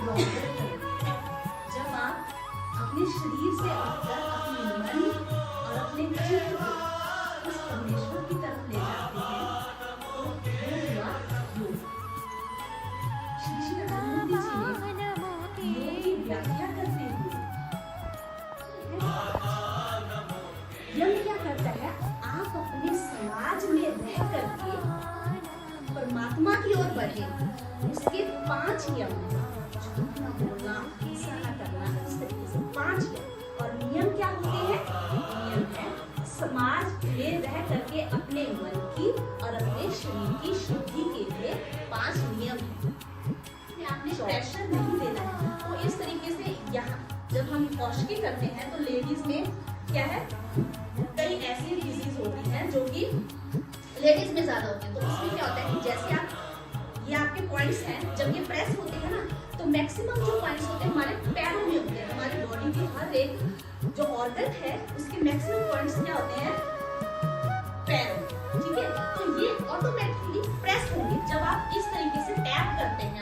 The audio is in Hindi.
लॉन्गर करें। जब आप अपने शरीर से उठकर अपने मन और अपने चित्त को उस परमेश्वर की तरफ ले जाते हैं तो वो हुआ योग। श्री श्री अरविंद जी ने योग की व्याख्या करते हुए यम क्या करता है, आप अपने समाज में रह करके परमात्मा की ओर बढ़े। उसके 5 नियम हैं, झूठना बोलना, हिंसा न करना, इस तरीके से 5 नियम। और नियम क्या होते हैं? नियम है समाज में रह करके अपने मन की और अपने शरीर की शुद्धि के लिए 5 नियम है। आपने प्रेशर नहीं देना है। तो इस तरीके से यहाँ जब हम कौशकी करते हैं तो लेडीज में क्या है, कई ऐसी डिजीज होती हैं जो कि लेडीज में ज्यादा होती है। तो उसमें क्या होता है कि जैसे आप ये आपके पॉइंट्स हैं, जब ये प्रेस होते हैं ना तो मैक्सिमम जो पॉइंट्स होते हैं हमारे पैरों में होते हैं। हमारी बॉडी की हर एक जो ऑर्गन है उसके मैक्सिमम पॉइंट्स क्या होते हैं, पैरों। ठीक है, तो ये ऑटोमेटिकली प्रेस होंगे जब आप इस तरीके से टैप करते हैं।